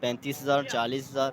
35,000 40,000.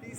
30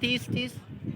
30.